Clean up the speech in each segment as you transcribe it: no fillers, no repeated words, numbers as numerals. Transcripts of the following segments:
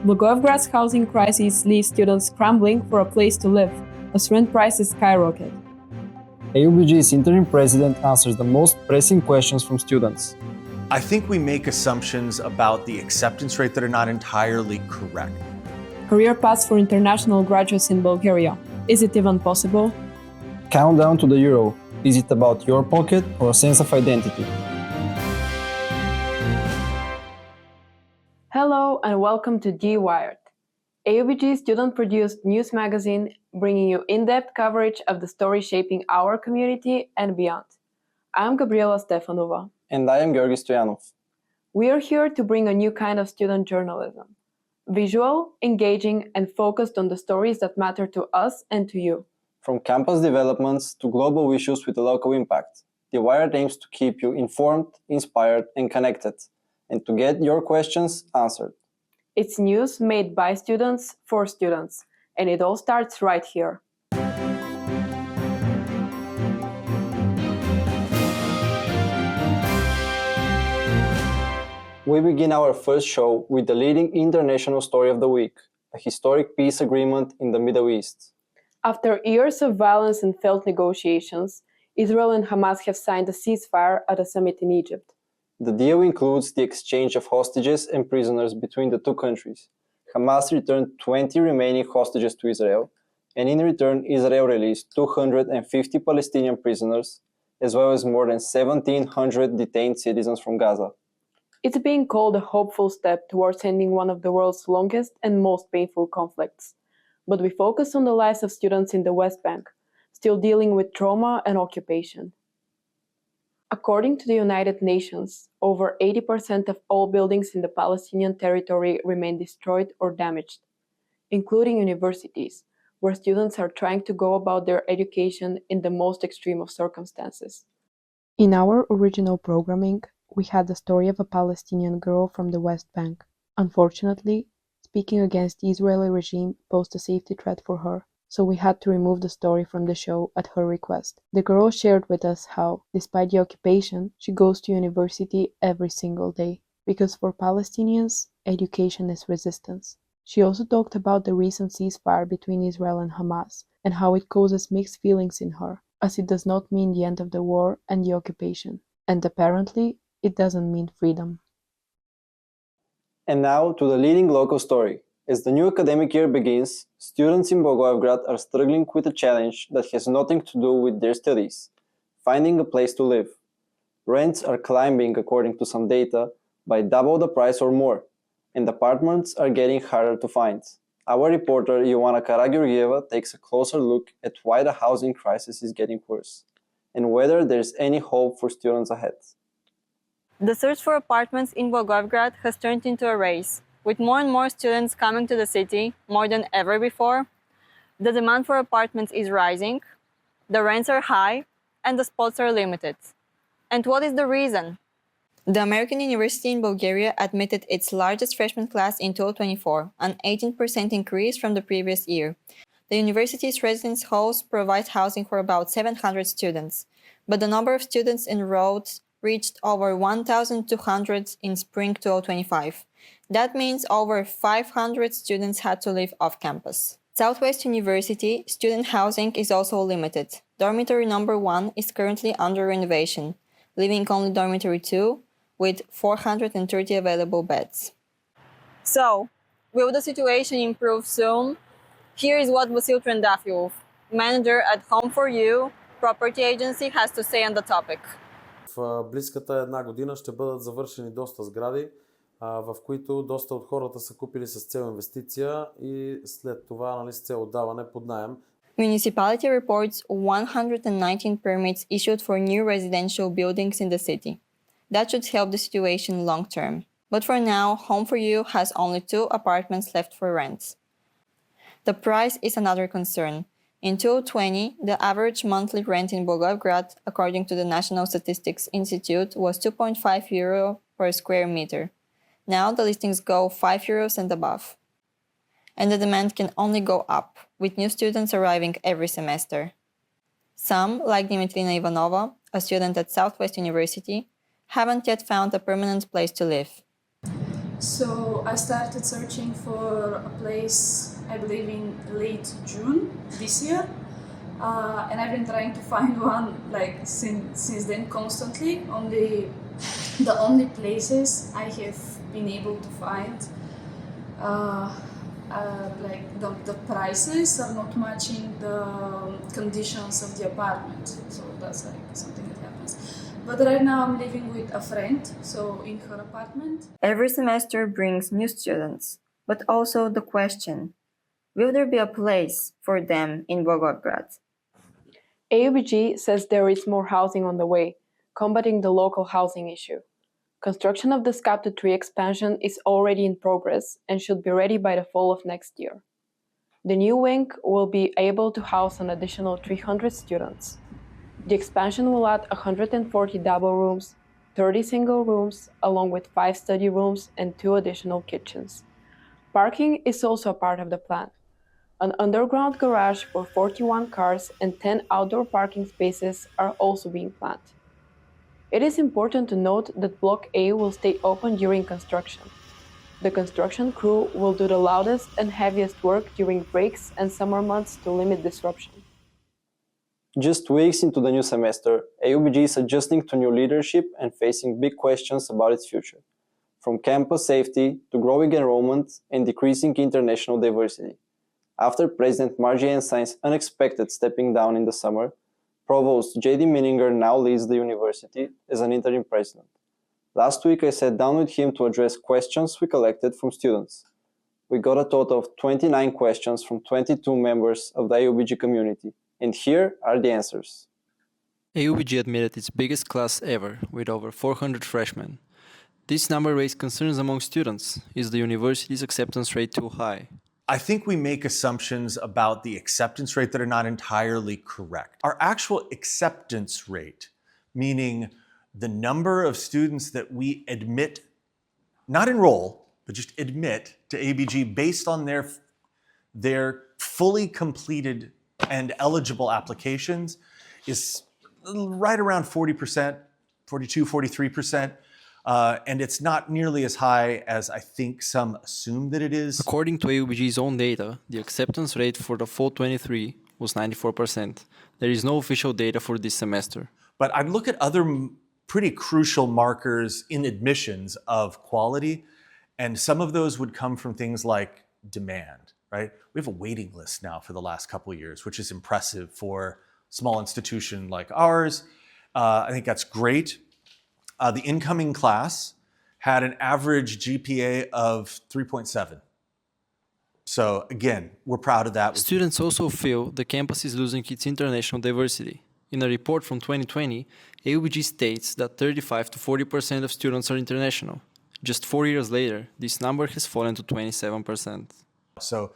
Blagoevgrad's housing crisis leaves students scrambling for a place to live, as rent prices skyrocket. AUBG's interim president answers the most pressing questions from students. I think we make assumptions about the acceptance rate that are not entirely correct. Career paths for international graduates in Bulgaria. Is it even possible? Countdown to the Euro. Is it about your pocket or a sense of identity? Hello and welcome to DeWired, AUBG student-produced news magazine bringing you in-depth coverage of the stories shaping our community and beyond. I am Gabriela Stefanova. And I am Georgi Stoyanov. We are here to bring a new kind of student journalism. Visual, engaging, and focused on the stories that matter to us and to you. From campus developments to global issues with a local impact, DeWired aims to keep you informed, inspired, and connected, and to get your questions answered. It's news made by students for students, and it all starts right here. We begin our first show with the leading international story of the week, a historic peace agreement in the Middle East. After years of violence and failed negotiations, Israel and Hamas have signed a ceasefire at a summit in Egypt. The deal includes the exchange of hostages and prisoners between the two countries. Hamas returned 20 remaining hostages to Israel, and in return Israel released 250 Palestinian prisoners, as well as more than 1,700 detained citizens from Gaza. It's being called a hopeful step towards ending one of the world's longest and most painful conflicts. But we focus on the lives of students in the West Bank, still dealing with trauma and occupation. According to the United Nations, over 80% of all buildings in the Palestinian territory remain destroyed or damaged, including universities, where students are trying to go about their education in the most extreme of circumstances. In our original programming, we had the story of a Palestinian girl from the West Bank. Unfortunately, speaking against the Israeli regime posed a safety threat for her, so we had to remove the story from the show at her request. The girl shared with us how, despite the occupation, she goes to university every single day, because for Palestinians, education is resistance. She also talked about the recent ceasefire between Israel and Hamas, and how it causes mixed feelings in her, as it does not mean the end of the war and the occupation. And apparently, it doesn't mean freedom. And now to the leading local story. As the new academic year begins, students in Blagoevgrad are struggling with a challenge that has nothing to do with their studies: finding a place to live. Rents are climbing, according to some data, by double the price or more, and apartments are getting harder to find. Our reporter Ioana Karagiorgieva takes a closer look at why the housing crisis is getting worse, and whether there's any hope for students ahead. The search for apartments in Blagoevgrad has turned into a race. With more and more students coming to the city, more than ever before, the demand for apartments is rising, the rents are high, and the spots are limited. And what is the reason? The American University in Bulgaria admitted its largest freshman class in 2024, an 18% increase from the previous year. The university's residence halls provide housing for about 700 students, but the number of students enrolled reached over 1,200 in spring 2025. That means over 500 students had to live off campus. Southwest University student housing is also limited. Dormitory number 1 is currently under renovation, leaving only dormitory 2 with 430 available beds. So, will the situation improve soon? Here is what Vasil Trendafiov, manager at Home for You property agency, has to say on the topic. В близката една година ще бъдат завършени доста сгради, в които доста от хората са купили с цел инвестиция и след това с цел отдаване под наем. Municipality reports 119 permits issued for new residential buildings in the city. That should help the situation long term. But for now, Home for You has only 2 apartments left for rent. The price is another concern. In 2020, the average monthly rent in Blagoevgrad, according to the National Statistics Institute, was €2.5 per square meter. Now the listings go €5 and above. And the demand can only go up, with new students arriving every semester. Some, like Dimitrina Ivanova, a student at Southwest University, haven't yet found a permanent place to live. So I started searching for a place, I believe in late June this year, and I've been trying to find one like since then constantly. The only places I have been able to find, like the prices are not matching the conditions of the apartment. So that's like something that happens. But right now I'm living with a friend, so in her apartment. Every semester brings new students, but also the question, will there be a place for them in Blagoevgrad? AUBG says there is more housing on the way, combating the local housing issue. Construction of the SCAPTA 3 expansion is already in progress and should be ready by the fall of next year. The new wing will be able to house an additional 300 students. The expansion will add 140 double rooms, 30 single rooms, along with 5 study rooms and 2 additional kitchens. Parking is also a part of the plan. An underground garage for 41 cars and 10 outdoor parking spaces are also being planned. It is important to note that Block A will stay open during construction. The construction crew will do the loudest and heaviest work during breaks and summer months to limit disruption. Just weeks into the new semester, AUBG is adjusting to new leadership and facing big questions about its future, from campus safety to growing enrollment and decreasing international diversity. After President Margie Ensign's unexpected stepping down in the summer, Provost J.D. Mininger now leads the university as an interim president. Last week I sat down with him to address questions we collected from students. We got a total of 29 questions from 22 members of the AUBG community, and here are the answers. AUBG admitted its biggest class ever, with over 400 freshmen. This number raised concerns among students. Is the university's acceptance rate too high? I think we make assumptions about the acceptance rate that are not entirely correct. Our actual acceptance rate, meaning the number of students that we admit, not enroll, but just admit to AUBG based on their fully completed and eligible applications, is right around 40%, 42, 43%. And it's not nearly as high as I think some assume that it is. According to AUBG's own data, the acceptance rate for the fall 23 was 94%. There is no official data for this semester. But I'd look at other pretty crucial markers in admissions of quality, and some of those would come from things like demand, right? We have a waiting list now for the last couple of years, which is impressive for a small institution like ours. I think that's great. The incoming class had an average GPA of 3.7. So again, we're proud of that. Students also feel the campus is losing its international diversity. In a report from 2020, AUBG states that 35 to 40% of students are international. Just 4 years later, this number has fallen to 27%. So,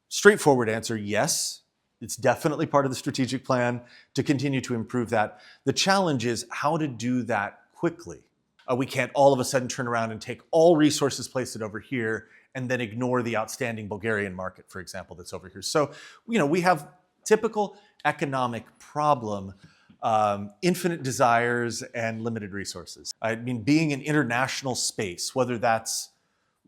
straightforward answer, yes. It's definitely part of the strategic plan to continue to improve that. The challenge is how to do that quickly. We can't all of a sudden turn around and take all resources, place it over here, and then ignore the outstanding Bulgarian market, for example, that's over here. So, we have typical economic problem, infinite desires and limited resources. I mean, being an international space, whether that's,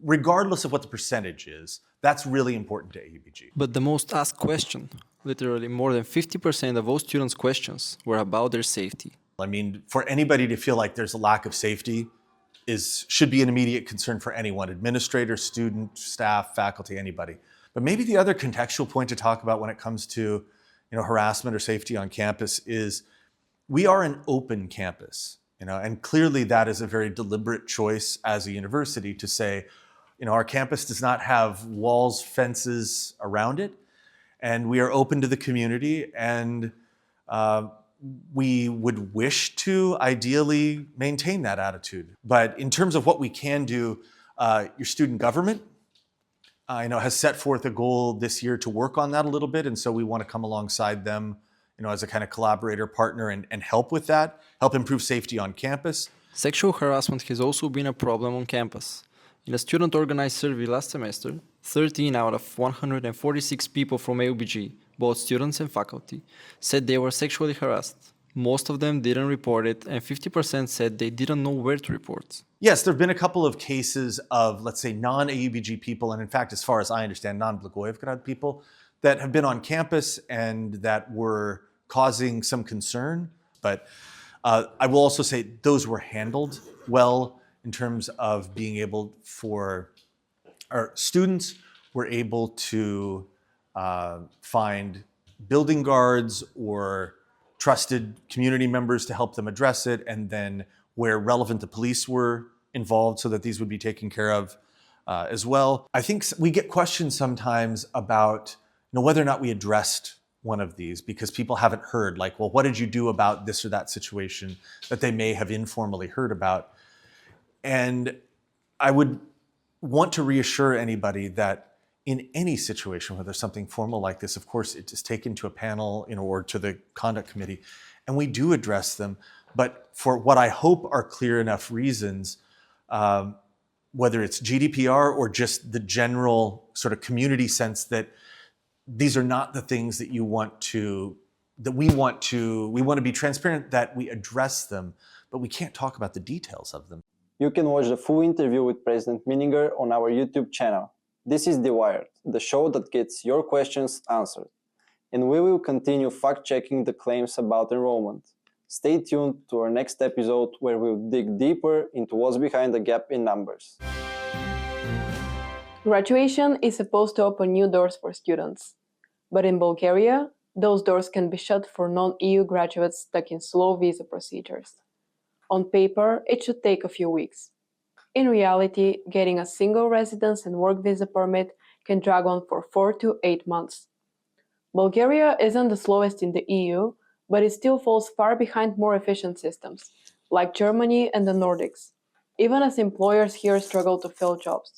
regardless of what the percentage is, that's really important to AUBG. But the most asked question, literally more than 50% of all students' questions, were about their safety. I mean, for anybody to feel like there's a lack of safety should be an immediate concern for anyone, administrator, student, staff, faculty, anybody. But maybe the other contextual point to talk about when it comes to harassment or safety on campus is we are an open campus, and clearly that is a very deliberate choice as a university to say, our campus does not have walls, fences around it, and we are open to the community, and we would wish to ideally maintain that attitude. But in terms of what we can do, your student government has set forth a goal this year to work on that a little bit, and so we want to come alongside them as a kind of collaborator, partner, and help with that, help improve safety on campus. Sexual harassment has also been a problem on campus. In a student-organized survey last semester, 13 out of 146 people from AUBG, both students and faculty, said they were sexually harassed. Most of them didn't report it, and 50% said they didn't know where to report. Yes, there have been a couple of cases of, let's say, non-AUBG people, and in fact, as far as I understand, non-Blagoevgrad people, that have been on campus and that were causing some concern. But I will also say those were handled well in terms of being able for our students were able to find building guards or trusted community members to help them address it, and then where relevant, the police were involved so that these would be taken care of as well. I think we get questions sometimes about whether or not we addressed one of these, because people haven't heard, like, well, what did you do about this or that situation that they may have informally heard about? And I would want to reassure anybody that in any situation where there's something formal like this, of course, it is taken to a panel or to the conduct committee, and we do address them. But for what I hope are clear enough reasons, whether it's GDPR or just the general sort of community sense that these are not the things that we want to be transparent that we address them, but we can't talk about the details of them. You can watch the full interview with President Mininger on our YouTube channel. This is DeWired, the show that gets your questions answered. And we will continue fact-checking the claims about enrollment. Stay tuned to our next episode where we'll dig deeper into what's behind the gap in numbers. Graduation is supposed to open new doors for students. But in Bulgaria, those doors can be shut for non-EU graduates stuck in slow visa procedures. On paper, it should take a few weeks. In reality, getting a single residence and work visa permit can drag on for 4 to 8 months. Bulgaria isn't the slowest in the EU, but it still falls far behind more efficient systems, like Germany and the Nordics, even as employers here struggle to fill jobs.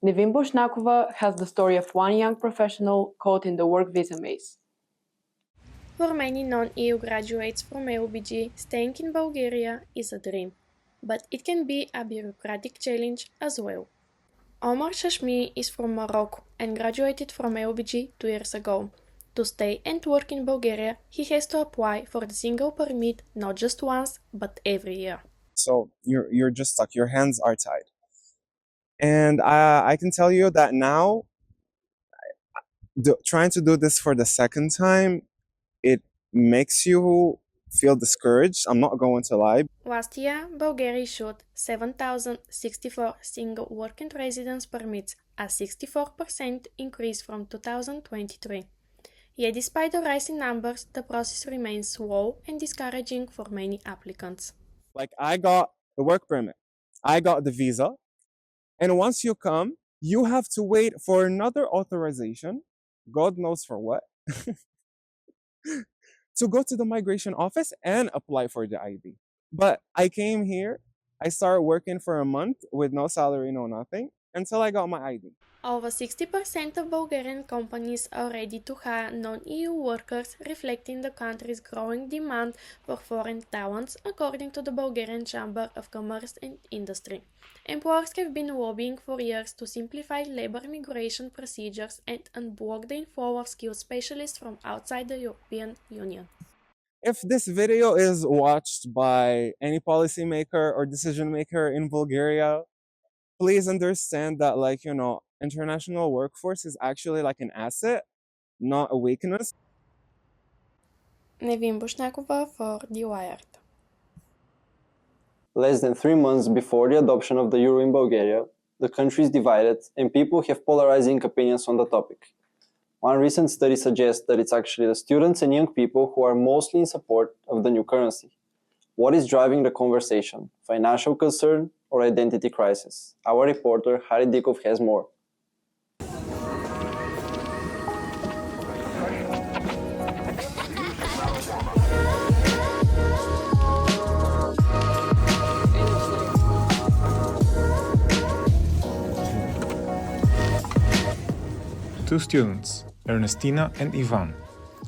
Nevin Bushnakova has the story of one young professional caught in the work visa maze. For many non-EU graduates from AUBG, staying in Bulgaria is a dream, but it can be a bureaucratic challenge as well. Omar Shashmi is from Morocco and graduated from AUBG 2 years ago. To stay and work in Bulgaria, he has to apply for the single permit not just once, but every year. So you're just stuck, your hands are tied. And I can tell you that now, trying to do this for the second time, it makes you feel discouraged. I'm not going to lie. Last year, Bulgaria issued 7,064 single work and residence permits, a 64% increase from 2023. Yet despite the rise in numbers, the process remains slow and discouraging for many applicants. Like, I got the work permit, I got the visa, and once you come, you have to wait for another authorization, God knows for what, to go to the migration office and apply for the ID. But I came here, I started working for a month with no salary, no nothing, until I got my ID. Over 60% of Bulgarian companies are ready to hire non-EU workers, reflecting the country's growing demand for foreign talents, according to the Bulgarian Chamber of Commerce and Industry. Employers have been lobbying for years to simplify labor migration procedures and unblock the inflow of skilled specialists from outside the European Union. If this video is watched by any policymaker or decision maker in Bulgaria, please understand that, international workforce is actually like an asset, not a weakness. Nevin Bushnakova for DeWired. Less than 3 months before the adoption of the euro in Bulgaria, the country is divided and people have polarizing opinions on the topic. One recent study suggests that it's actually the students and young people who are mostly in support of the new currency. What is driving the conversation? Financial concern or identity crisis? Our reporter Harry Dikov has more. Two students, Ernestina and Ivan,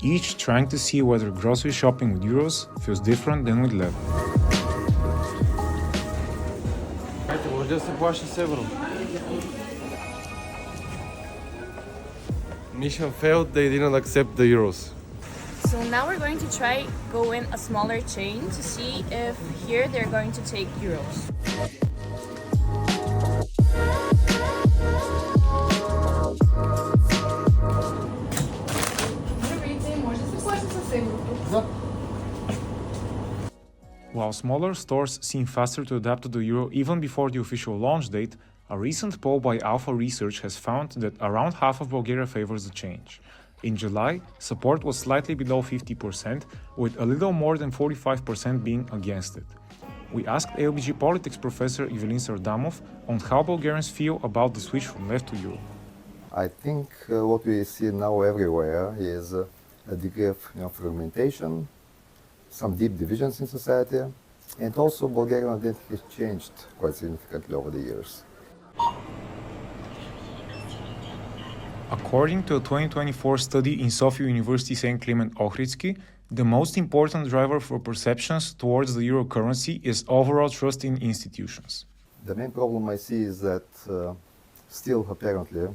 each trying to see whether grocery shopping with euros feels different than with leva. Може да се плаща с евро. Mission failed, they didn't accept the euros. So now we're going to try go in a smaller chain to see if here they're going to take euros. While smaller stores seem faster to adapt to the euro even before the official launch date, a recent poll by Alpha Research has found that around half of Bulgaria favors the change. In July, support was slightly below 50%, with a little more than 45% being against it. We asked AUBG politics professor Evelyn Sardamov on how Bulgarians feel about the switch from left to euro. I think what we see now everywhere is a degree of fragmentation, some deep divisions in society, and also Bulgarian identity has changed quite significantly over the years. According to a 2024 study in Sofia University St. Clement Ohridsky, the most important driver for perceptions towards the euro currency is overall trust in institutions. The main problem I see is that still apparently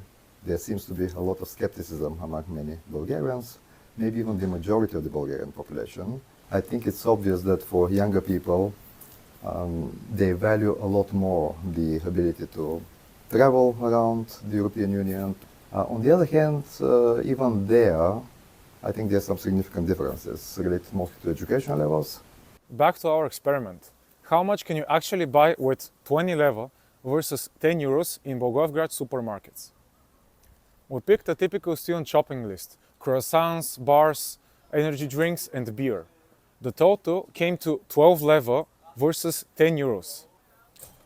there seems to be a lot of skepticism among many Bulgarians, maybe even the majority of the Bulgarian population. I think it's obvious that for younger people, they value a lot more the ability to travel around the European Union. On the other hand, even there, I think there's some significant differences related mostly to education levels. Back to our experiment. How much can you actually buy with 20 leva versus 10 euros in Blagoevgrad supermarkets? We picked a typical student shopping list: croissants, bars, energy drinks and beer. The total came to 12 leva versus 10 euros.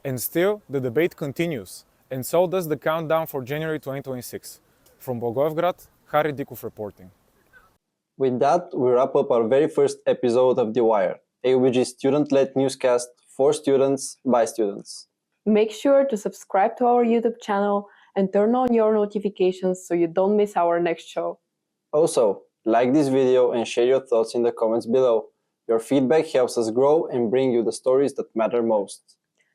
And still, the debate continues, and so does the countdown for January 2026. From Blagoevgrad, Harry Dikov reporting. With that, we wrap up our very first episode of DeWired, AUBG student-led newscast for students by students. Make sure to subscribe to our YouTube channel and turn on your notifications so you don't miss our next show. Also, like this video and share your thoughts in the comments below. Your feedback helps us grow and bring you the stories that matter most.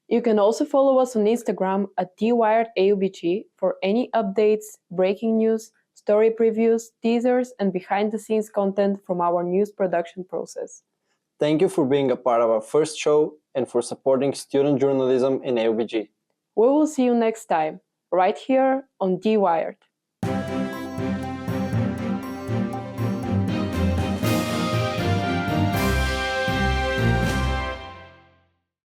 You can also follow us on Instagram at DeWiredAUBG for any updates, breaking news, story previews, teasers, and behind-the-scenes content from our news production process. Thank you for being a part of our first show and for supporting student journalism in AUBG. We will see you next time, right here on DeWired.